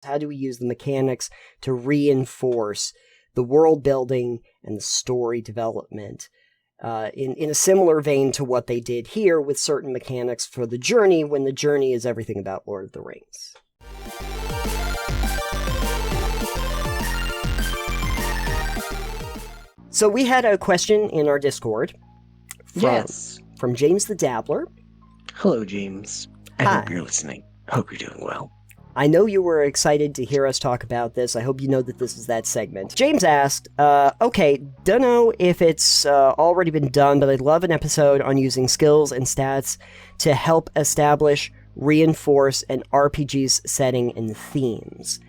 How do we use the mechanics to reinforce the world building and the story development in a similar vein to what they did here with certain mechanics for the journey, when the journey is everything about Lord of the Rings. So we had a question in our Discord from James the Dabbler. Hello, James. I hope you're listening. Hope you're doing well. I know you were excited to hear us talk about this. I hope you know that this is that segment. James asked, okay, don't know if it's already been done, but I'd love an episode on using skills and stats to help establish, reinforce an RPG's setting and themes.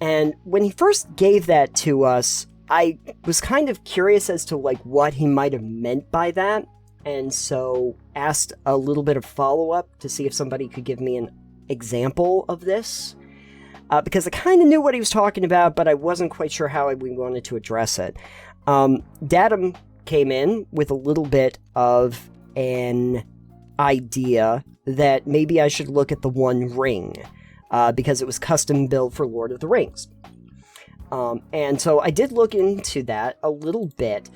And when he first gave that to us, I was kind of curious as to what he might have meant by that, and so asked a little bit of follow-up to see if somebody could give me an example of this, because I kind of knew what he was talking about, but I wasn't quite sure how we wanted to address it. Datum came in with a little bit of an idea that maybe I should look at the One Ring, because it was custom built for Lord of the Rings. And so I did look into that a little bit.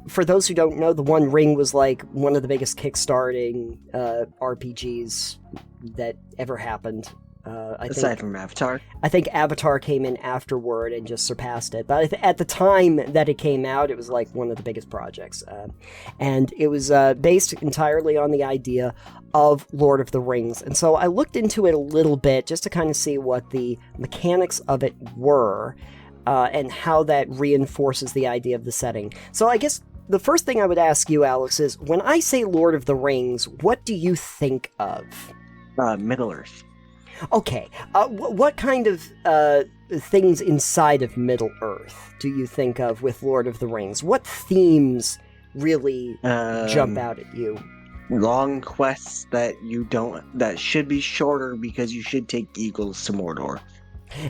For those who don't know, the One Ring was one of the biggest kickstarting RPGs that ever happened. Aside from Avatar? I think Avatar came in afterward and just surpassed it. But at the time that it came out, it was one of the biggest projects. And it was based entirely on the idea of Lord of the Rings. And so I looked into it a little bit just to kind of see what the mechanics of it were, and how that reinforces the idea of the setting. So I guess the first thing I would ask you, Alex, is when I say Lord of the Rings, what do you think of? Middle-earth. Okay. What kind of things inside of Middle-earth do you think of with Lord of the Rings? What themes really jump out at you? Long quests that should be shorter because you should take eagles to Mordor.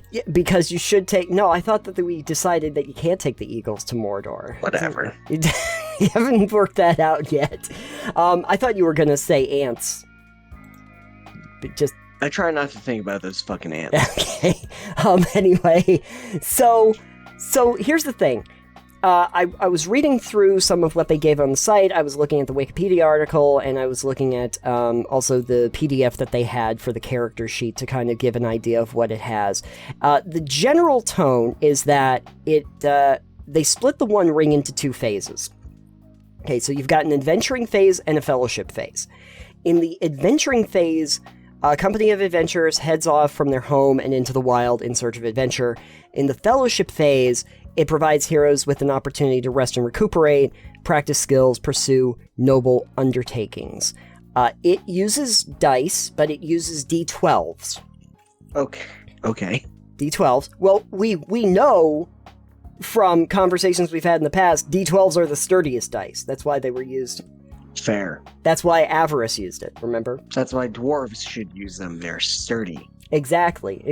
Yeah, because you should take... No, I thought that we decided that you can't take the eagles to Mordor. Whatever. You haven't worked that out yet. I thought you were going to say ants. But just... I try not to think about those fucking ants. Okay. Anyway, so here's the thing. I was reading through some of what they gave on the site. I was looking at the Wikipedia article, and I was looking at also the PDF that they had for the character sheet to kind of give an idea of what it has. The general tone is that they split the One Ring into two phases. Okay, so you've got an adventuring phase and a fellowship phase. In the adventuring phase, a company of adventurers heads off from their home and into the wild in search of adventure. In the fellowship phase, it provides heroes with an opportunity to rest and recuperate, practice skills, pursue noble undertakings. It uses dice, but it uses D12s. Okay. D12s. Well, we know from conversations we've had in the past, D12s are the sturdiest dice. That's why they were used. Fair. That's why Avarice used it, remember? That's why dwarves should use them. They're sturdy. Exactly.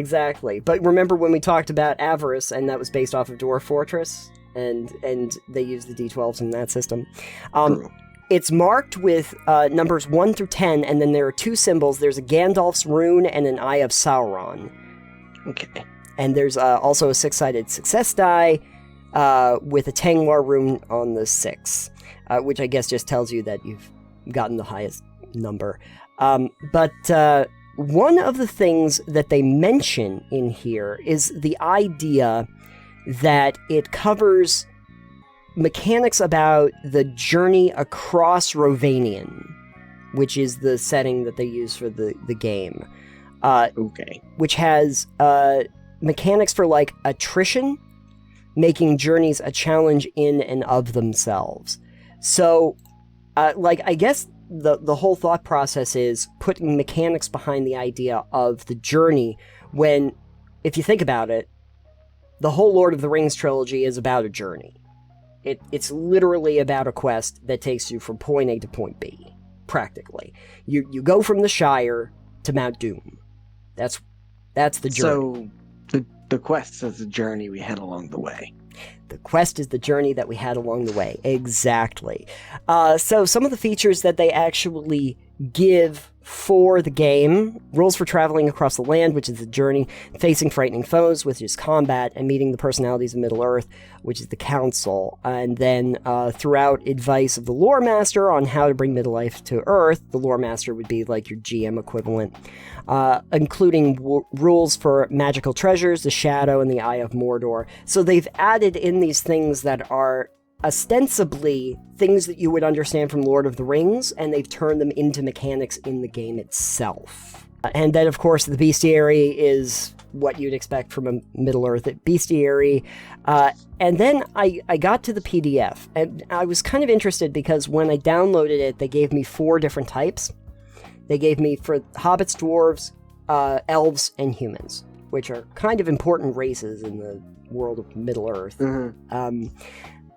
But remember when we talked about Avarice, and that was based off of Dwarf Fortress, and they used the D12s in that system. True. It's marked with numbers 1 through 10, and then there are two symbols. There's a Gandalf's rune and an Eye of Sauron. Okay. And there's also a 6-sided success die with a Tanglar rune on the 6, which I guess just tells you that you've gotten the highest number. But one of the things that they mention in here is the idea that it covers mechanics about the journey across Rovanian, which is the setting that they use for the game. Okay. Which has mechanics for attrition, making journeys a challenge in and of themselves. So, I guess the whole thought process is putting mechanics behind the idea of the journey when, if you think about it, the whole Lord of the Rings trilogy is about a journey. It's literally about a quest that takes you from point A to point B, practically. You go from the Shire to Mount Doom. That's the journey. So the quest is the journey we had along the way. The quest is the journey that we had along the way. Exactly. So some of the features that they actually give for the game, rules for traveling across the land, which is the journey, facing frightening foes, which is combat, and meeting the personalities of Middle-earth, which is the council. And then throughout advice of the lore master on how to bring Middle-life to Earth, the lore master would be like your GM equivalent, including rules for magical treasures, the Shadow, and the Eye of Mordor. So they've added in these things that are ostensibly things that you would understand from Lord of the Rings, and they've turned them into mechanics in the game itself. And then, of course, the bestiary is what you'd expect from a Middle-earth bestiary. And then I got to the PDF, and I was kind of interested because when I downloaded it, they gave me 4 different types. They gave me for hobbits, dwarves, elves, and humans, which are kind of important races in the world of Middle-earth. Mm-hmm.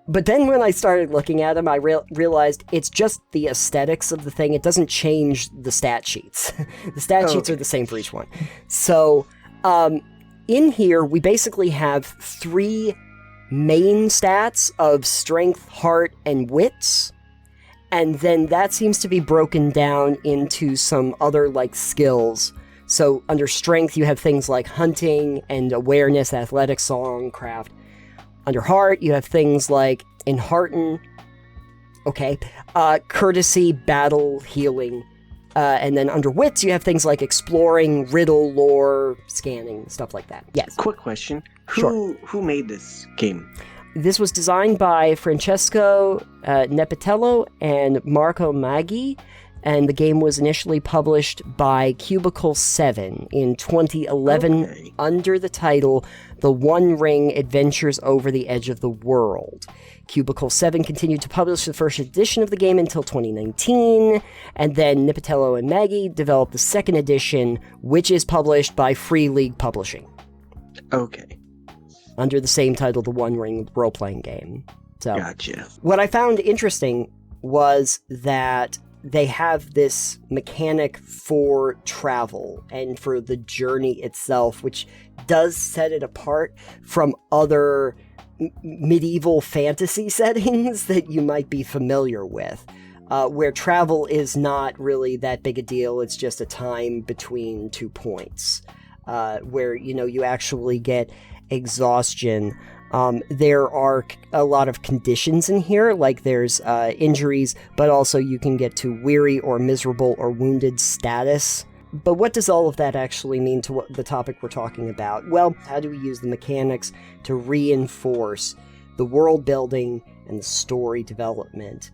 But then when I started looking at them, I realized it's just the aesthetics of the thing. It doesn't change the stat sheets. The stat sheets are the same for each one. So in here, we basically have 3 main stats of strength, heart, and wits. And then that seems to be broken down into some other like skills. So under strength, you have things like hunting and awareness, athletics, song, craft. Under heart, you have things like enhearten, courtesy, battle, healing. And then under wits, you have things like exploring, riddle, lore, scanning, stuff like that. Yes. Quick question. Who made this game? This was designed by Francesco Nepitello and Marco Maggi, and the game was initially published by Cubicle 7 in 2011 under the title The One Ring Adventures Over the Edge of the World. Cubicle 7 continued to publish the first edition of the game until 2019, and then Nepitello and Maggi developed the second edition, which is published by Free League Publishing. Okay. Under the same title, The One Ring role-playing game. So, gotcha. What I found interesting was that they have this mechanic for travel and for the journey itself, which does set it apart from other medieval fantasy settings that you might be familiar with, where travel is not really that big a deal. It's just a time between 2 points, where, you actually get exhaustion. There are a lot of conditions in here, like there's injuries, but also you can get to weary or miserable or wounded status. But what does all of that actually mean to the topic we're talking about? Well, how do we use the mechanics to reinforce the world building and the story development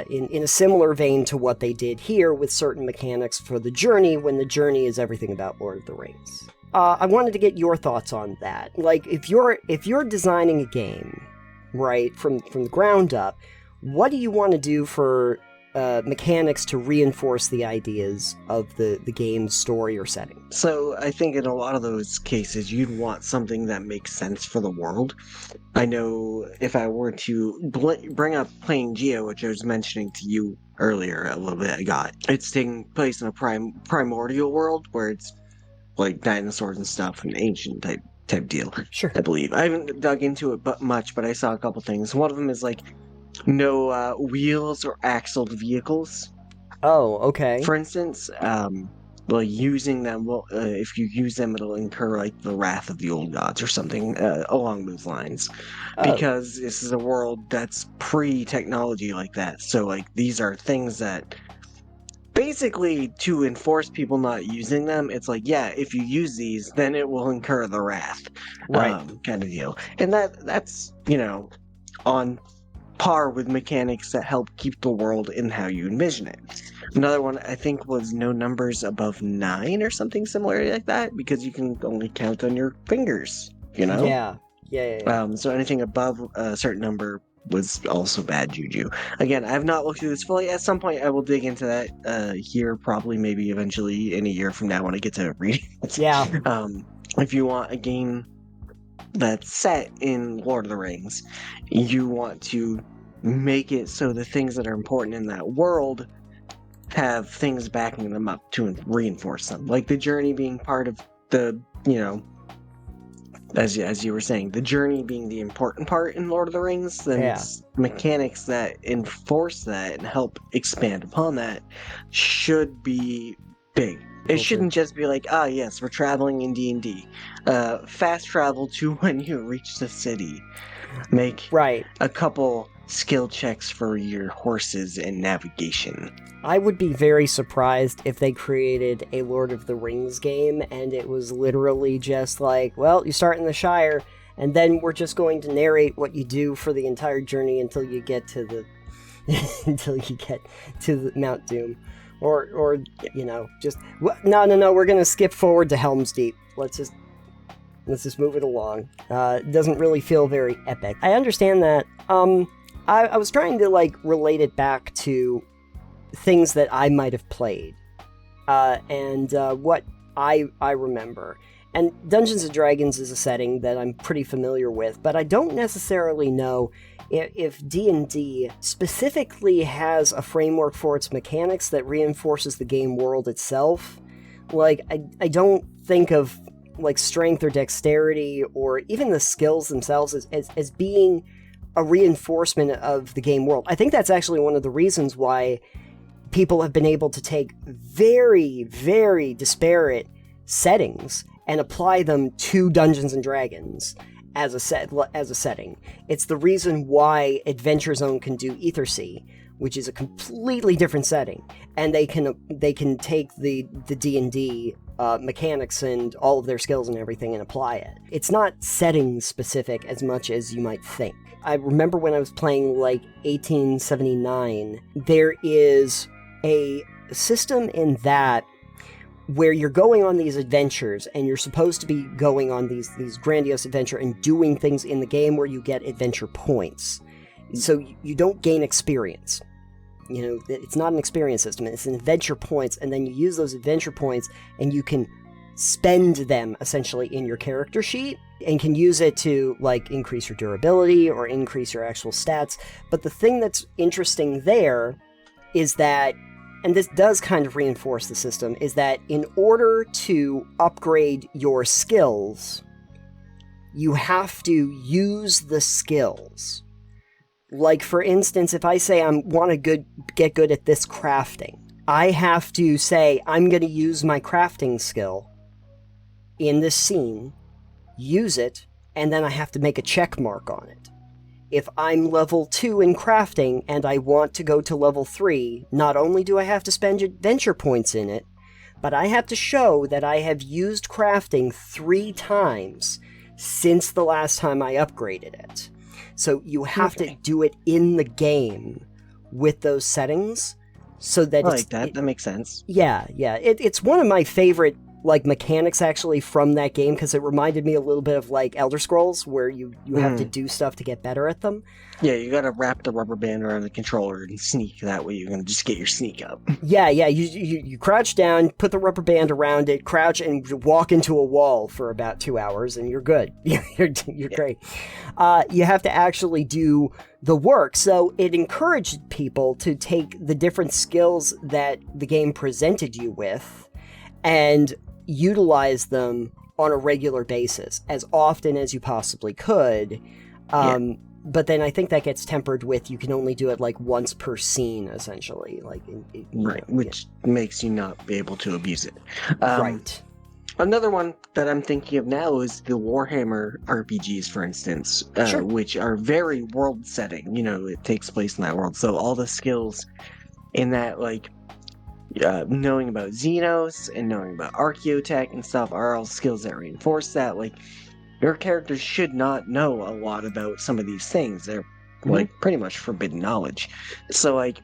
in a similar vein to what they did here with certain mechanics for the journey, when the journey is everything about Lord of the Rings? I wanted to get your thoughts on that. Like, if you're designing a game, right, from the ground up, what do you want to do for mechanics to reinforce the ideas of the game's story or setting? So I think in a lot of those cases, you'd want something that makes sense for the world. I know if I were to bring up playing Geo, which I was mentioning to you earlier a little bit ago, it's taking place in a primordial world where it's like dinosaurs and stuff, an ancient type deal. Sure. I believe. I haven't dug into it much, but I saw a couple things. One of them is like no wheels or axled vehicles. Oh, okay. For instance, using them, if you use them, it'll incur like the wrath of the old gods or something along those lines. Because this is a world that's pre-technology like that. So like these are things that basically, to enforce people not using them, it's like, yeah, if you use these, then it will incur the wrath, right? Kind of deal. And that's on par with mechanics that help keep the world in how you envision it. Another one I think was no numbers above 9 or something similar like that, because you can only count on your fingers. Yeah. So anything above a certain number was also bad juju. Again, I have not looked through this fully. At some point, I will dig into that here, probably, maybe eventually in a year from now when I get to reading it. Yeah. If you want a game that's set in Lord of the Rings, you want to make it so the things that are important in that world have things backing them up to reinforce them. Like the journey being part of the, as you were saying, the journey being the important part in Lord of the Rings, then Yeah. mechanics that enforce that and help expand upon that should be big. It Culture. shouldn't just be like, ah, yes, we're traveling in D&D. Fast travel to when you reach the city. Make Right. a couple skill checks for your horses and navigation. I would be very surprised if they created a Lord of the Rings game and it was literally just like, well, you start in the Shire, and then we're just going to narrate what you do for the entire journey until you get to the Mount Doom. Or you know, just no, we're gonna skip forward to Helm's Deep. Let's just move it along. It doesn't really feel very epic. I understand that. I was trying to like relate it back to things that I might have played, and what I remember. And Dungeons and Dragons is a setting that I'm pretty familiar with, but I don't necessarily know if D&D specifically has a framework for its mechanics that reinforces the game world itself. Like, I don't think of like strength or dexterity or even the skills themselves as being a reinforcement of the game world. I think that's actually one of the reasons why people have been able to take very, very disparate settings and apply them to Dungeons and Dragons as a setting. It's the reason why Adventure Zone can do Ethersea, which is a completely different setting, and they can take the D&D mechanics and all of their skills and everything and apply it. It's not setting specific as much as you might think. I remember when I was playing like 1879, there is a system in that where you're going on these adventures and you're supposed to be going on these grandiose adventure and doing things in the game where you get adventure points. So you don't gain experience. You know, it's not an experience system, it's an adventure points, and then you use those adventure points and you can spend them essentially in your character sheet and can use it to like increase your durability or increase your actual stats. But the thing that's interesting there is that, and this does kind of reinforce the system, is that in order to upgrade your skills, you have to use the skills. Like, for instance, if I say I want to get good at this crafting, I have to say I'm going to use my crafting skill in this scene, use it, and then I have to make a check mark on it. If I'm level 2 in crafting and I want to go to level 3, not only do I have to spend adventure points in it, but I have to show that I have used crafting 3 times since the last time I upgraded it. So you have to do it in the game with those settings, so that that makes sense. Yeah. It's one of my favorite like mechanics actually from that game, because it reminded me a little bit of like Elder Scrolls, where you have to do stuff to get better at them. Yeah, you gotta wrap the rubber band around the controller and sneak. That way you're gonna just get your sneak up. Yeah, you crouch down, put the rubber band around it, crouch, and walk into a wall for about 2 hours, and you're good. You're great. You have to actually do the work, so it encouraged people to take the different skills that the game presented you with and utilize them on a regular basis as often as you possibly could. But then I think that gets tempered with you can only do it like once per scene, essentially. Which makes you not be able to abuse it. Right. Another one that I'm thinking of now is the Warhammer RPGs, for instance, Sure. which are very world setting. You know, it takes place in that world. So all the skills in that, like, knowing about Xenos and knowing about Archaeotech and stuff are all skills that reinforce that. Like, your characters should not know a lot about some of these things. They're like pretty much forbidden knowledge. So like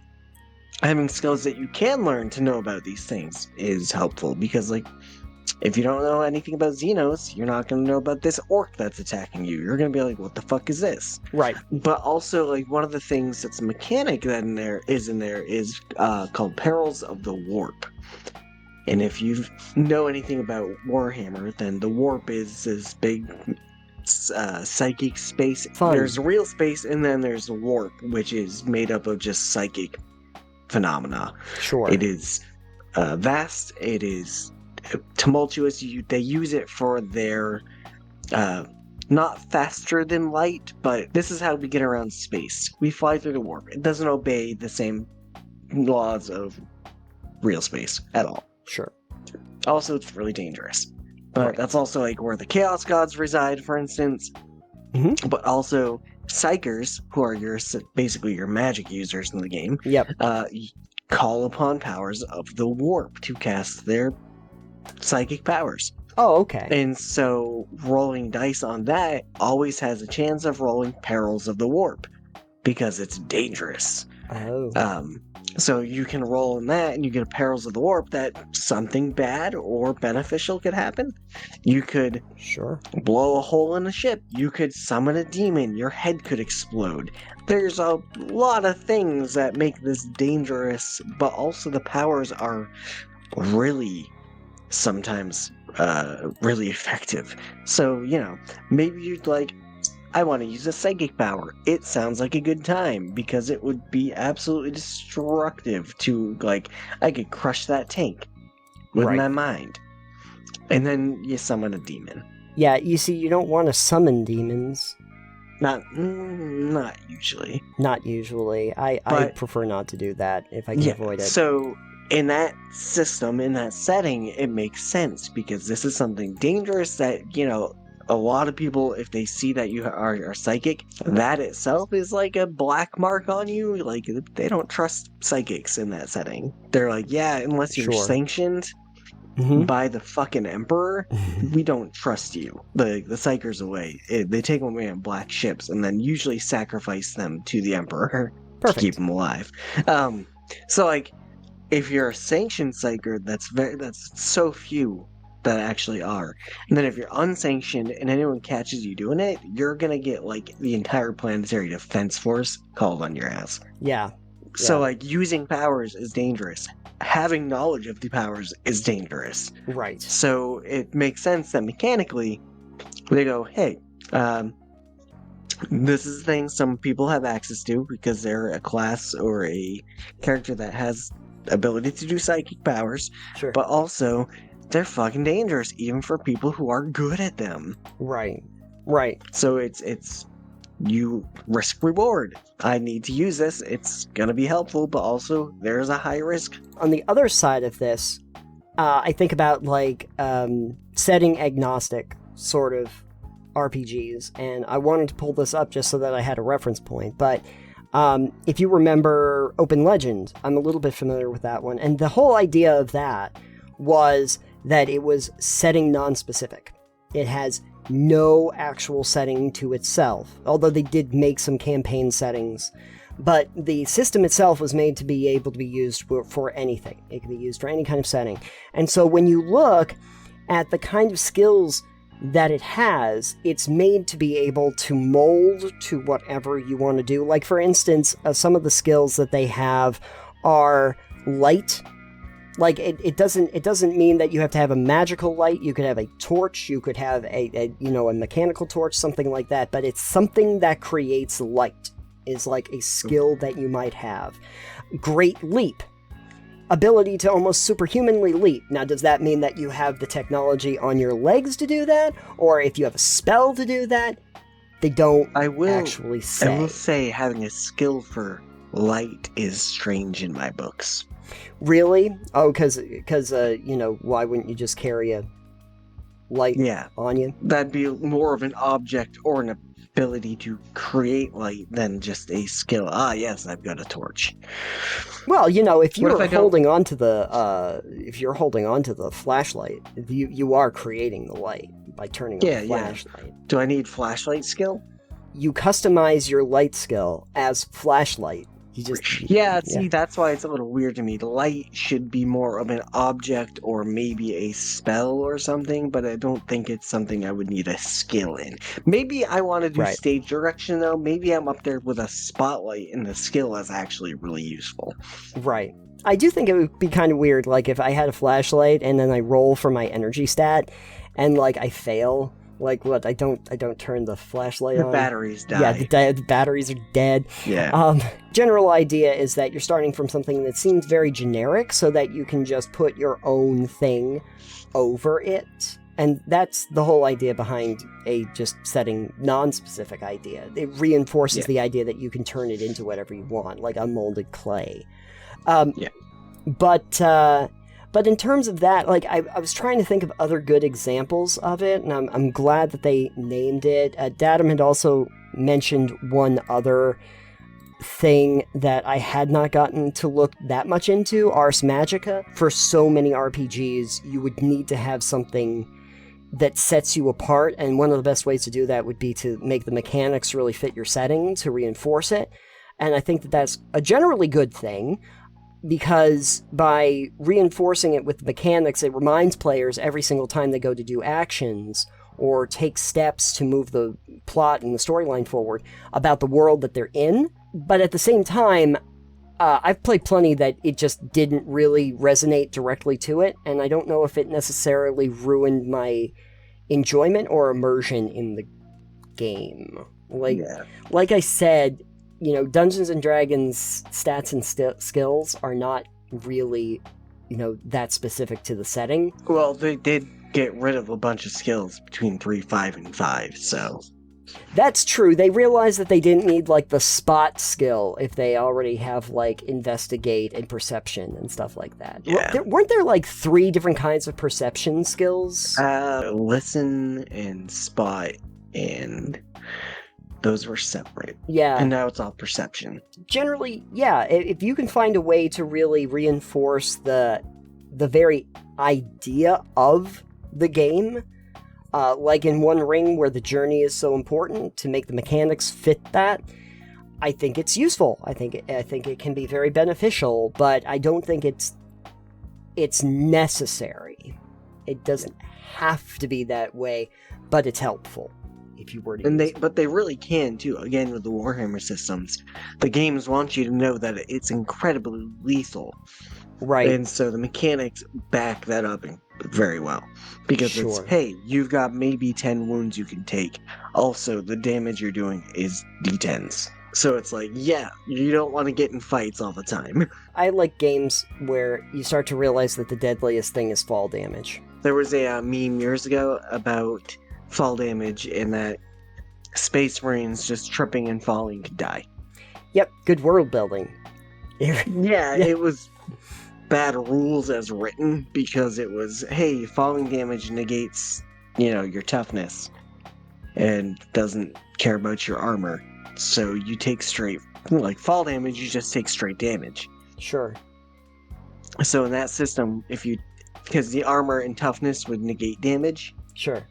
having skills that you can learn to know about these things is helpful, because like if you don't know anything about Xenos, you're not going to know about this orc that's attacking you. You're going to be like, what the fuck is this? Right. But also, like, one of the things that's a mechanic that is called Perils of the Warp. And if you know anything about Warhammer, then the Warp is this big psychic space. Fun. There's real space, and then there's the Warp, which is made up of just psychic phenomena. Sure. It is vast. It is tumultuous. They use it for their not faster than light, but this is how we get around space. We fly through the warp. It doesn't obey the same laws of real space at all. Sure. Also, it's really dangerous. But Right. that's also like where the Chaos Gods reside, for instance. Mhm. But also, Psychers, who are basically your magic users in the game, Yep. call upon powers of the warp to cast their psychic powers. Oh, okay. And so rolling dice on that always has a chance of rolling perils of the warp because it's dangerous. Oh. So you can roll in that and you get a perils of the warp that something bad or beneficial could happen. You could Sure. blow a hole in a ship. You could summon a demon. Your head could explode. There's a lot of things that make this dangerous, but also the powers are really sometimes really effective. So, maybe you'd like, I want to use a psychic power. It sounds like a good time because it would be absolutely destructive to, like, I could crush that tank with Right. my mind. And then you summon a demon. Yeah, you see, you don't want to summon demons. Not usually. Not usually. I But- prefer not to do that if I can avoid it. So in that system, in that setting, it makes sense because this is something dangerous that, a lot of people, if they see that you are psychic, that itself is like a black mark on you. Like, they don't trust psychics in that setting. They're like, yeah, unless you're Sure. sanctioned Mhm. by the fucking emperor, we don't trust you. The psychers away. They take them away on black ships and then usually sacrifice them to the emperor to keep Perfect. them alive. So like, if you're a sanctioned psyker, that's so few that actually are. And then if you're unsanctioned and anyone catches you doing it, you're gonna get like the entire planetary defense force called on your ass. Yeah. So Yeah. like, using powers is dangerous. Having knowledge of the powers is dangerous. Right. So it makes sense that mechanically they go, hey, this is a thing some people have access to because they're a class or a character that has ability to do psychic powers, Sure. but also they're fucking dangerous even for people who are good at them. Right. Right. So it's you risk reward. I need to use this. It's gonna be helpful, but also there's a high risk. On the other side of this, I think about like setting agnostic sort of RPGs, and I wanted to pull this up just so that I had a reference point. But if you remember Open Legend, I'm a little bit familiar with that one, and the whole idea of that was that it was setting non-specific. It has no actual setting to itself, although they did make some campaign settings. But the system itself was made to be able to be used for anything. It can be used for any kind of setting. And so when you look at the kind of skills that it has, it's made to be able to mold to whatever you want to do. Like, for instance, some of the skills that they have are light. Like, it doesn't mean that you have to have a magical light. You could have a torch. You could have a mechanical torch, something like that. But it's something that creates light, is like a skill that you might have. Great leap. Ability to almost superhumanly leap. Now, does that mean that you have the technology on your legs to do that? Or if you have a spell to do that? They don't actually say. I will say having a skill for light is strange in my books. Really? Oh, because why wouldn't you just carry a light on you? That'd be more of an object or an ability to create light than just a skill. Ah, yes, I've got a torch. Well, if What if you're I don't- holding on to the flashlight, you are creating the light by turning on the flashlight. Do I need flashlight skill? You customize your light skill as flashlight. You just See, that's why it's a little weird to me. Light should be more of an object or maybe a spell or something, but I don't think it's something I would need a skill in. Maybe I want to do Right. stage direction, though. Maybe I'm up there with a spotlight and the skill is actually really useful. Right. I do think it would be kind of weird, like, if I had a flashlight and then I roll for my energy stat, and, like, I fail. Like, what? I don't turn the flashlight The on. batteries die. Yeah, the batteries are dead. Yeah. General idea is that you're starting from something that seems very generic so that you can just put your own thing over it. And that's the whole idea behind a just setting non-specific idea. It reinforces the idea that you can turn it into whatever you want, like unmolded clay. But in terms of that, like I was trying to think of other good examples of it, and I'm glad that they named it. Datum had also mentioned one other thing that I had not gotten to look that much into, Ars Magica. For so many RPGs, you would need to have something that sets you apart, and one of the best ways to do that would be to make the mechanics really fit your setting to reinforce it. And I think that that's a generally good thing, because by reinforcing it with the mechanics, it reminds players every single time they go to do actions or take steps to move the plot and the storyline forward about the world that they're in. But at the same time, I've played plenty that it just didn't really resonate directly to it, and I don't know if it necessarily ruined my enjoyment or immersion in the game. Like I said, Dungeons and Dragons stats and skills are not really, that specific to the setting. Well, they did get rid of a bunch of skills between 3, 5, and 5, so... That's true. They realized that they didn't need, the spot skill if they already have, investigate and perception and stuff like that. Yeah. Weren't there, 3 different kinds of perception skills? Listen and spot, and those were separate. Yeah. And now it's all perception. Generally, yeah. If you can find a way to really reinforce the very idea of the game, like in One Ring, where the journey is so important, to make the mechanics fit that, I think it's useful. I think it can be very beneficial, but I don't think it's necessary. It doesn't have to be that way, but it's helpful if you were to. But they really can too. Again, with the Warhammer systems, the games want you to know that it's incredibly lethal. Right. And so the mechanics back that up very well. Because it's, hey, you've got maybe 10 wounds you can take. Also, the damage you're doing is d10s. So it's you don't want to get in fights all the time. I like games where you start to realize that the deadliest thing is fall damage. There was a meme years ago about fall damage, and that Space Marines just tripping and falling could die. Yep, good world building. Yeah, it was bad rules as written, because it was, hey, falling damage negates, your toughness, and doesn't care about your armor. So you take straight, fall damage, you just take straight damage. Sure. So in that system, because the armor and toughness would negate damage. Sure.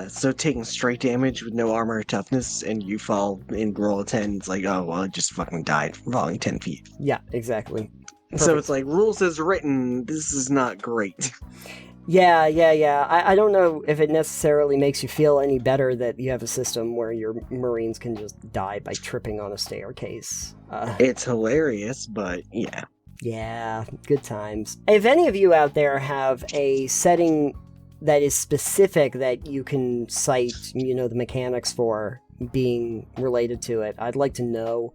So taking straight damage with no armor or toughness, and you fall and roll a 10, it's I just fucking died from falling 10 feet. Yeah, exactly. Perfect. So it's rules as written, this is not great. Yeah. I don't know if it necessarily makes you feel any better that you have a system where your Marines can just die by tripping on a staircase. It's hilarious, but yeah. Yeah, good times. If any of you out there have a setting that is specific that you can cite, the mechanics for being related to it, I'd like to know.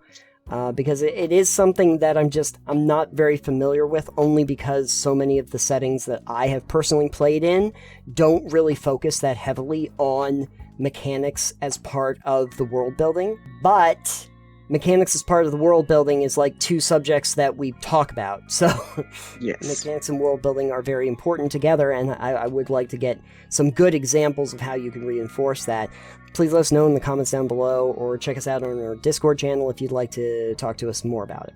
Because it is something that I'm not very familiar with, only because so many of the settings that I have personally played in don't really focus that heavily on mechanics as part of the world building. But mechanics as part of the world building is 2 subjects that we talk about. So yes. Mechanics and world building are very important together, and I would like to get some good examples of how you can reinforce that. Please let us know in the comments down below, or check us out on our Discord channel if you'd like to talk to us more about it.